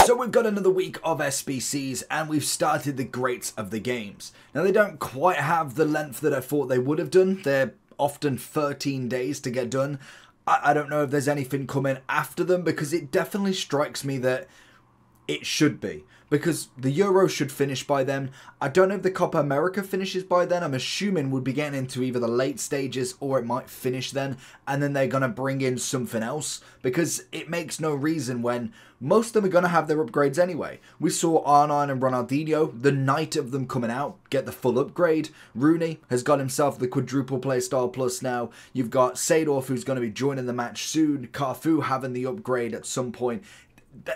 So we've got another week of SBCs and we've started the greats of the games. Now they don't quite have the length that I thought they would have done. They're often 13 days to get done. I don't know if there's anything coming after them because it definitely strikes me that it should be. Because the Euro should finish by then. I don't know if the Copa America finishes by then. I'm assuming we'll be getting into either the late stages or it might finish then. And then they're going to bring in something else. Because it makes no reason when most of them are going to have their upgrades anyway. We saw R9 and Ronaldinho, the night of them coming out, get the full upgrade. Rooney has got himself the quadruple playstyle plus now. You've got Seedorf who's going to be joining the match soon. Cafu having the upgrade at some point.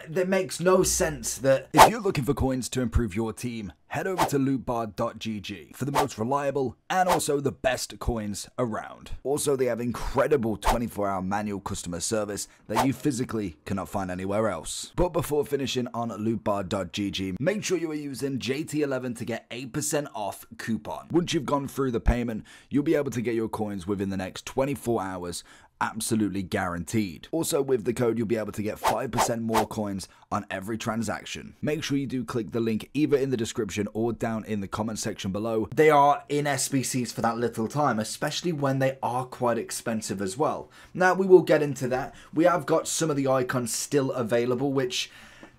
That makes no sense that... If you're looking for coins to improve your team, head over to lootbar.gg for the most reliable and also the best coins around. Also, they have incredible 24-hour manual customer service that you physically cannot find anywhere else. But before finishing on lootbar.gg, make sure you are using JT11 to get 8% off coupon. Once you've gone through the payment, you'll be able to get your coins within the next 24 hours. Absolutely guaranteed. Also, with the code, you'll be able to get 5% more coins on every transaction. Make sure you do click the link either in the description or down in the comment section below. They are in SBCs for that little time, especially when they are quite expensive as well. Now, we will get into that. We have got some of the icons still available, which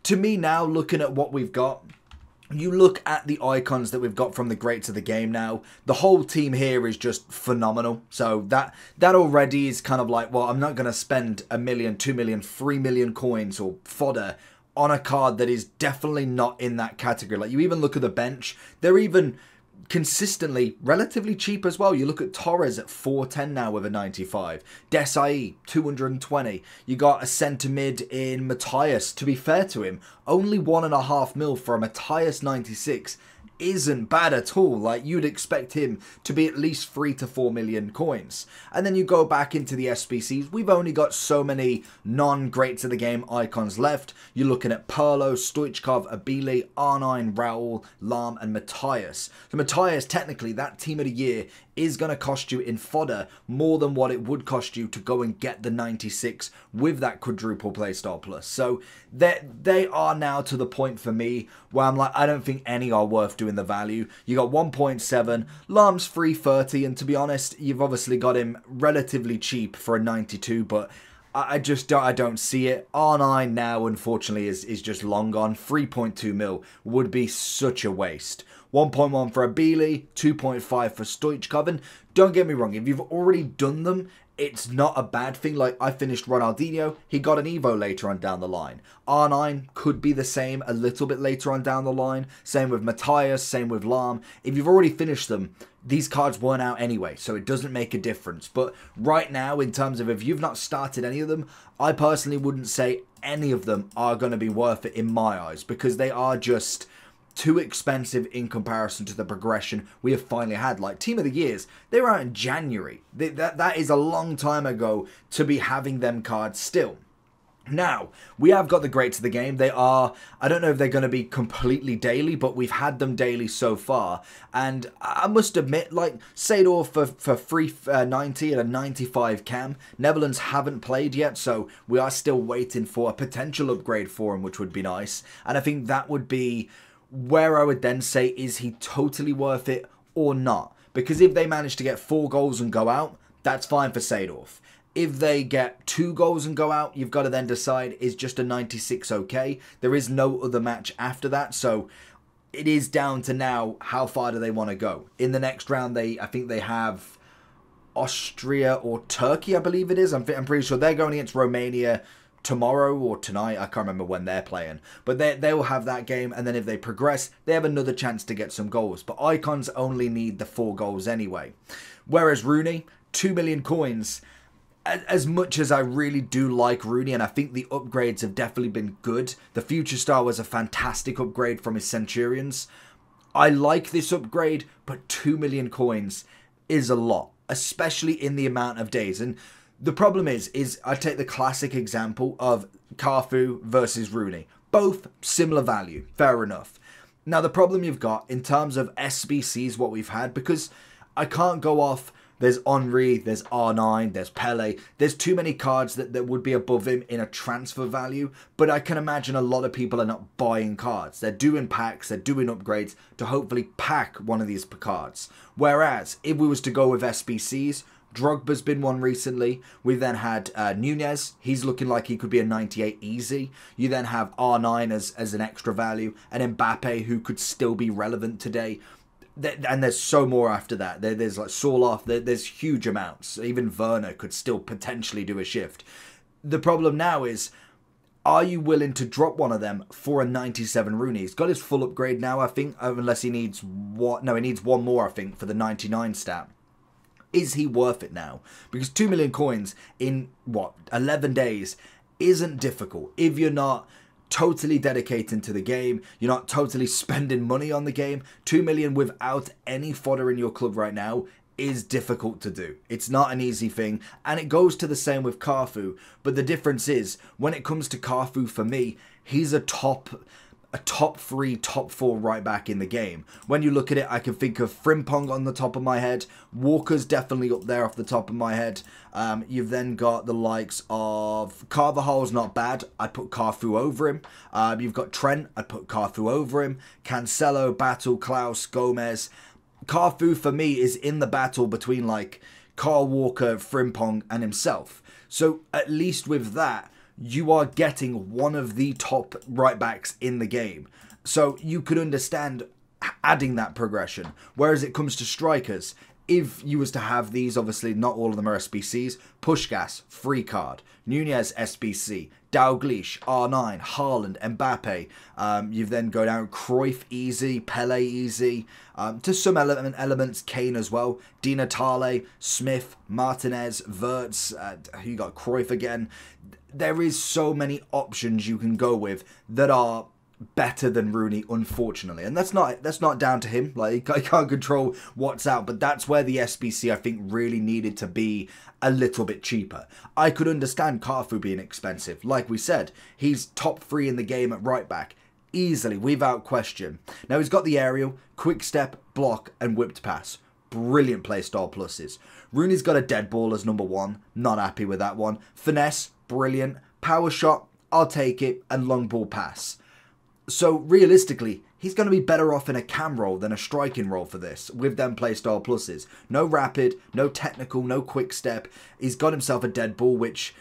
to me now, looking at what we've got, you look at the icons that we've got from the greats of the game now, the whole team here is just phenomenal. So that already is kind of like, well, I'm not going to spend 1 million, 2 million, 3 million coins or fodder on a card that is definitely not in that category. Like you even look at the bench, they're even consistently relatively cheap as well. You look at Torres at 410 now with a 95. Desai 220. You got a centre mid in Matthias. To be fair to him, only 1.5 mil for a Matthias 96 isn't bad at all. Like you'd expect him to be at least 3 to 4 million coins. And then you go back into the SBCs. We've only got so many non-greats of the game icons left. You're looking at Perlo, Stoichkov, Abile, R9, Raul, Lahm and Matthias. So Matthias, technically that team of the year is going to cost you in fodder more than what it would cost you to go and get the 96 with that quadruple playstyle plus. So they are now to the point for me where I'm like, I don't think any are worth doing the value. You got 1.7, Lahm's 330, and to be honest, you've obviously got him relatively cheap for a 92, but I don't see it. R9 now, unfortunately, is just long gone. 3.2 mil would be such a waste. 1.1 for Abile, 2.5 for Stoichkov. And don't get me wrong, if you've already done them, it's not a bad thing. Like, I finished Ronaldinho, he got an Evo later on down the line. R9 could be the same a little bit later on down the line. Same with Matthias, same with Lahm. If you've already finished them, these cards weren't out anyway, so it doesn't make a difference. But right now, in terms of if you've not started any of them, I personally wouldn't say any of them are going to be worth it in my eyes, because they are just too expensive in comparison to the progression we have finally had. Like Team of the Years, they were out in January. That is a long time ago to be having them cards still. Now, we have got the greats of the game. They are, I don't know if they're going to be completely daily, but we've had them daily so far. And I must admit, like, Seedorf for 390 and a 95 cam. Netherlands haven't played yet, so we are still waiting for a potential upgrade for him, which would be nice. And I think that would be where I would then say, is he totally worth it or not? Because if they manage to get 4 goals and go out, that's fine for Seedorf. If they get 2 goals and go out, you've got to then decide, is just a 96 okay? There is no other match after that, so it is down to now, how far do they want to go? In the next round, I think they have Austria or Turkey, I believe it is. I'm pretty sure they're going against Romania tomorrow or tonight. I can't remember when they're playing, but they will have that game, and then if they progress, they have another chance to get some goals. But icons only need the 4 goals anyway. Whereas Rooney, 2 million coins. As much as I really do like Rooney, and I think the upgrades have definitely been good. The Future Star was a fantastic upgrade from his Centurions. I like this upgrade, but 2 million coins is a lot, especially in the amount of days. And the problem is I take the classic example of Cafu versus Rooney. Both similar value, fair enough. Now the problem you've got in terms of SBCs, what we've had, because I can't go off There's Henry, there's R9, there's Pele. There's too many cards that would be above him in a transfer value, but I can imagine a lot of people are not buying cards. They're doing packs, they're doing upgrades to hopefully pack one of these cards. Whereas, if we was to go with SBCs, Drogba's been one recently. We've then had Nunez. He's looking like he could be a 98 easy. You then have R9 as an extra value. And Mbappe, who could still be relevant today. And there's so more after that. There's like Sorloth. There's huge amounts. Even Werner could still potentially do a shift. The problem now is, are you willing to drop one of them for a 97 Rooney? He's got his full upgrade now, I think. Unless he needs what? No, he needs one more, I think, for the 99 stat. Is he worth it now? Because 2 million coins in, 11 days isn't difficult. If you're not totally dedicated to the game, you're not totally spending money on the game, 2 million without any fodder in your club right now is difficult to do. It's not an easy thing, and it goes to the same with Cafu. But the difference is, when it comes to Cafu, for me, he's a top 3, top 4 right back in the game. When you look at it, I can think of Frimpong on the top of my head. Walker's definitely up there off the top of my head. You've then got the likes of Carvajal's not bad. I'd put Cafu over him. You've got Trent. I'd put Cafu over him. Cancelo, Battle, Klaus, Gomez. Cafu for me is in the battle between like Carl Walker, Frimpong and himself. So at least with that, you are getting one of the top right backs in the game. So you could understand adding that progression. Whereas it comes to strikers, if you was to have these, obviously not all of them are SBCs, Puskás, free card, Nunez, SBC, Dalglish, R9, Haaland, Mbappe. You've then go down Cruyff, easy, Pele, easy. To some elements, Kane as well, Di Natale, Smith, Martinez, Wirtz, you got Cruyff again. There is so many options you can go with that are better than Rooney, unfortunately, and that's not down to him. Like, I can't control what's out, but that's where the SBC I think really needed to be a little bit cheaper. I could understand Cafu being expensive. Like we said, he's top 3 in the game at right back, easily, without question. Now he's got the aerial, quick step, block, and whipped pass. Brilliant playstyle pluses. Rooney's got a dead ball as number 1. Not happy with that one. Finesse, brilliant. Power shot, I'll take it. And long ball pass. So realistically, he's going to be better off in a cam role than a striking role for this, with them playstyle pluses. No rapid, no technical, no quick step. He's got himself a dead ball, which,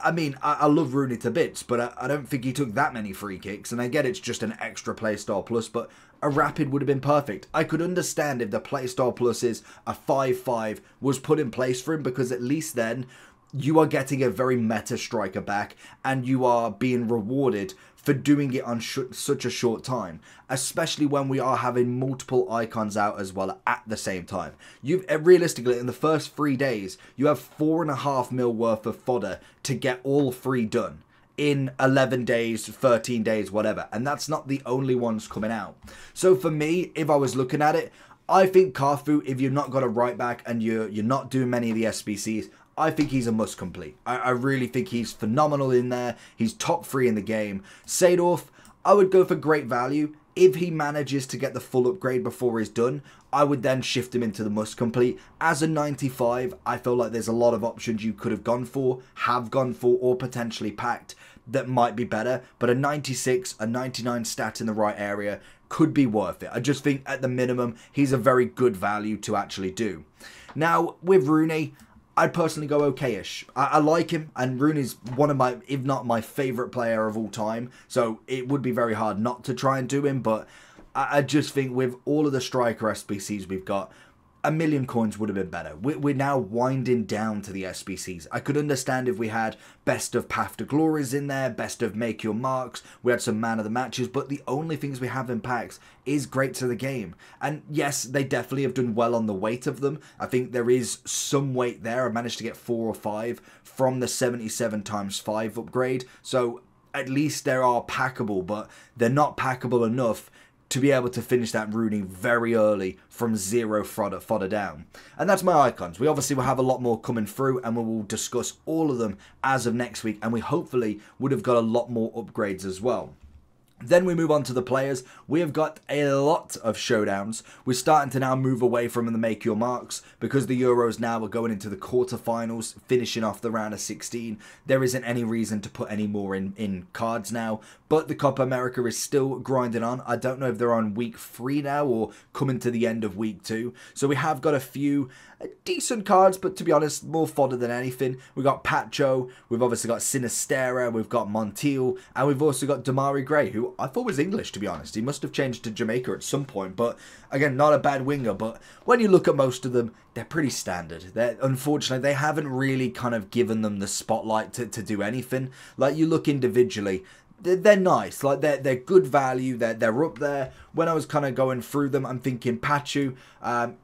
I mean, I love Rooney to bits, but I don't think he took that many free kicks. And I get it's just an extra playstyle plus, but a rapid would have been perfect. I could understand if the playstyle pluses, a 5-5, was put in place for him, because at least then you are getting a very meta striker back, and you are being rewarded for doing it on such a short time, especially when we are having multiple icons out as well at the same time. You've realistically, in the first 3 days, you have 4.5 mil worth of fodder to get all 3 done in 11 days, 13 days, whatever, and that's not the only ones coming out. So for me, if I was looking at it, I think Cafu, if you've not got a right back and you're not doing many of the SBCs, I think he's a must complete. I really think he's phenomenal in there. He's top 3 in the game. Seedorf, I would go for great value. If he manages to get the full upgrade before he's done, I would then shift him into the must complete. As a 95, I feel like there's a lot of options you could have gone for, or potentially packed that might be better. But a 96, a 99 stat in the right area could be worth it. I just think at the minimum, he's a very good value to actually do. Now, with Rooney, I'd personally go okay-ish. I like him, and Rooney's one of my, if not my favourite player of all time, so it would be very hard not to try and do him, but I just think with all of the striker SBCs we've got, 1 million coins would have been better. We're now winding down to the SBCs. I could understand if we had best of Path to Glories in there, best of Make Your Marks, we had some man of the matches, but the only things we have in packs is great to the game. And yes, they definitely have done well on the weight of them. I think there is some weight there. I managed to get 4 or 5 from the 77 times 5 upgrade. So at least they are packable, but they're not packable enough to be able to finish that Rooney very early from 0 fodder down. And that's my icons. We obviously will have a lot more coming through, and we will discuss all of them as of next week, and we hopefully would have got a lot more upgrades as well. Then we move on to the players. We have got a lot of showdowns. We're starting to now move away from the make your marks because the Euros now are going into the quarterfinals, finishing off the round of 16. There isn't any reason to put any more in cards now, but the Copa America is still grinding on. I don't know if they're on week 3 now or coming to the end of week 2. So we have got a few decent cards, but to be honest, more fodder than anything. We've got Pacho, we've obviously got Sinistera, we've got Montiel, and we've also got Demarai Gray, who I thought was English, to be honest. He must have changed to Jamaica at some point, but again, not a bad winger. But when you look at most of them, they're pretty standard. Unfortunately, they haven't really kind of given them the spotlight to do anything. Like, you look individually, they're nice, like they're good value, they're up there. When I was kind of going through them, I'm thinking Pachu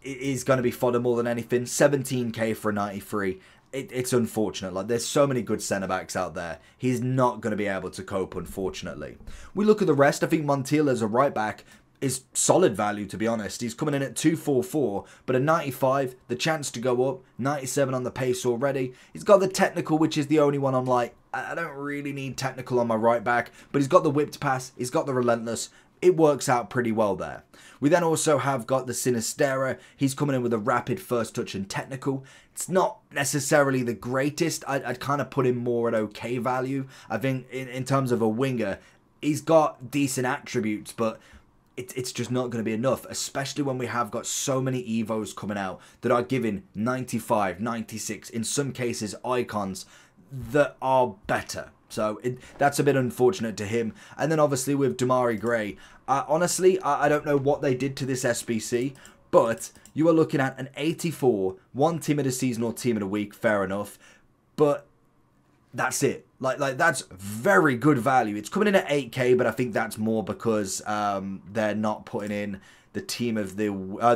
is going to be fodder more than anything. 17k for a 93. It's unfortunate. Like, there's so many good centre backs out there. He's not going to be able to cope, unfortunately. We look at the rest. I think Montiel as a right back is solid value, to be honest. He's coming in at 244, but a 95, the chance to go up, 97 on the pace already. He's got the technical, which is the only one I'm like, I don't really need technical on my right back, but he's got the whipped pass, he's got the relentless. It works out pretty well there. We then also have got the Sinistera. He's coming in with a rapid first touch and technical. It's not necessarily the greatest. I'd kind of put him more at okay value. I think in terms of a winger, he's got decent attributes, but it's just not going to be enough, especially when we have got so many Evos coming out that are giving 95, 96, in some cases icons that are better. So that's a bit unfortunate to him. And then obviously with Demarai Gray, honestly, I don't know what they did to this SBC, but you are looking at an 84, one team of the season or team of the week, fair enough, but that's it. Like that's very good value. It's coming in at 8k, but I think that's more because they're not putting in the team of the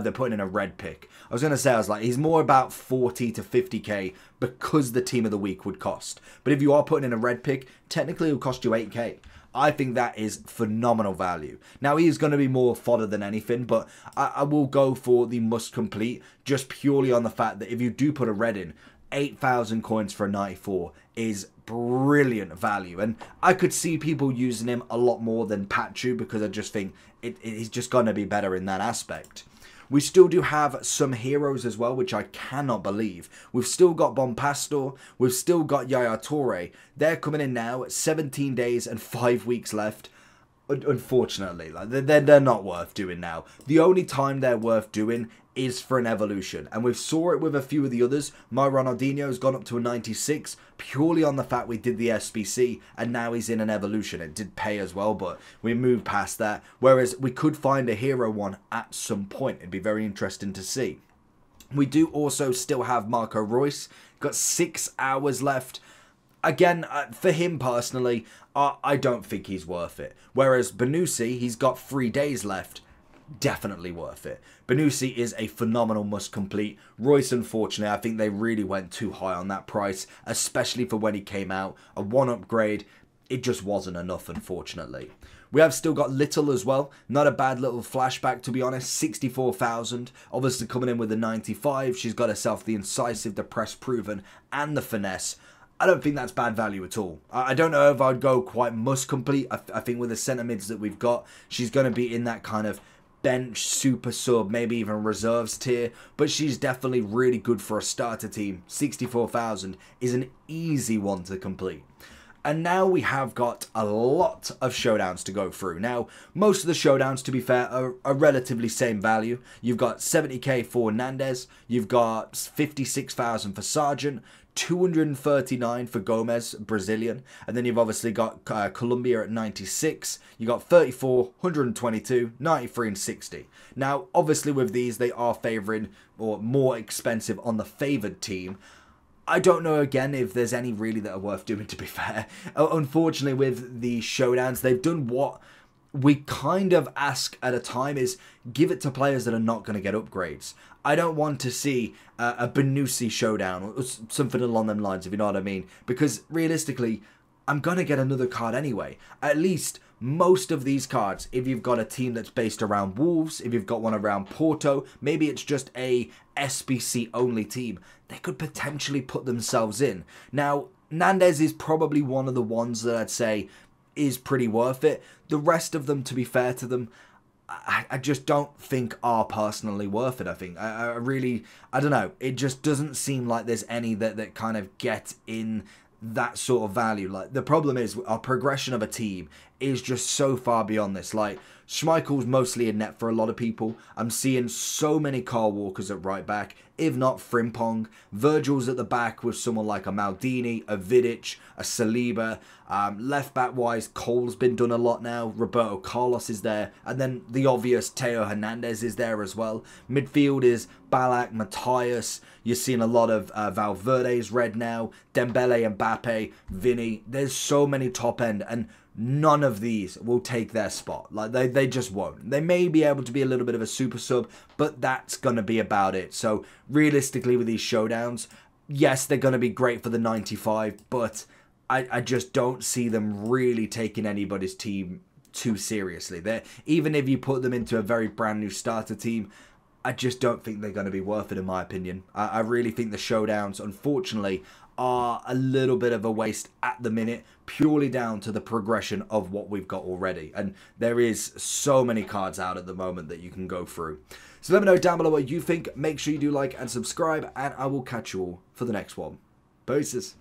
they're putting in a red pick. I was like, he's more about 40 to 50k because the team of the week would cost. But if you are putting in a red pick, technically it will cost you 8k. I think that is phenomenal value. Now, he is going to be more fodder than anything, but I will go for the must complete just purely on the fact that if you do put a red in, 8,000 coins for a 94 is brilliant value. And I could see people using him a lot more than Pachu because I just think he's just going to be better in that aspect. We still do have some heroes as well, which I cannot believe. We've still got Bompastor. We've still got Yaya Toure. They're coming in now at 17 days and 5 weeks left. Unfortunately, like they're not worth doing now. The only time they're worth doing is for an evolution, and we saw it with a few of the others. My Ronaldinho has gone up to a 96 purely on the fact we did the SBC, and now he's in an evolution. It did pay as well, but we moved past that. Whereas we could find a hero one at some point. It'd be very interesting to see. We do also still have Marco Reus. Got 6 hours left. Again, for him personally, I don't think he's worth it. Whereas Benusi, he's got 3 days left. Definitely worth it. Benusi is a phenomenal must complete. Royce, unfortunately, I think they really went too high on that price, especially for when he came out. A 1 upgrade, it just wasn't enough, unfortunately. We have still got Little as well. Not a bad little flashback, to be honest. 64,000. Obviously coming in with a 95. She's got herself the incisive, the press proven, and the finesse. I don't think that's bad value at all. I don't know if I'd go quite must complete. I think with the centre mids that we've got, she's going to be in that kind of bench, super sub, maybe even reserves tier. But she's definitely really good for a starter team. 64,000 is an easy one to complete. And now we have got a lot of showdowns to go through. Now, most of the showdowns, to be fair, are relatively same value. You've got 70k for Nandez. You've got 56,000 for Sargent. 239 for Gomez, Brazilian. And then you've obviously got Colombia at 96. You got 34, 122, 93 and 60. Now, obviously with these, they are favouring or more expensive on the favoured team. I don't know, again, if there's any really that are worth doing, to be fair. Unfortunately, with the showdowns, they've done what we kind of ask at a time is give it to players that are not going to get upgrades. I don't want to see a Benusi showdown or something along them lines, if you know what I mean. Because realistically, I'm going to get another card anyway. At least most of these cards, if you've got a team that's based around Wolves, if you've got one around Porto, maybe it's just a SBC only team, they could potentially put themselves in. Now, Nandez is probably one of the ones that I'd say is pretty worth it. The rest of them, to be fair to them, I just don't think are personally worth it. I think I really, I don't know, it just doesn't seem like there's any that kind of get in that sort of value. Like, the problem is our progression of a team is just so far beyond this. Like, Schmeichel's mostly in net for a lot of people. I'm seeing so many Carl Walkers at right back, if not Frimpong. Virgil's at the back with someone like a Maldini, a Vidic, a Saliba. Left back wise, Cole's been done a lot now. Roberto Carlos is there. And then the obvious Teo Hernandez is there as well. Midfield is Balak, Matthias. You're seeing a lot of Valverde's red now. Dembele, Mbappe, Vinny. There's so many top end, and none of these will take their spot. Like, they just won't. They may be able to be a little bit of a super sub, but that's going to be about it. So realistically with these showdowns, yes, they're going to be great for the 95, but I just don't see them really taking anybody's team too seriously. Even if you put them into a very brand new starter team, I just don't think they're going to be worth it, in my opinion. I really think the showdowns, unfortunately, are a little bit of a waste at the minute, purely down to the progression of what we've got already. And there is so many cards out at the moment that you can go through. So let me know down below what you think. Make sure you do like and subscribe, and I will catch you all for the next one. Peace.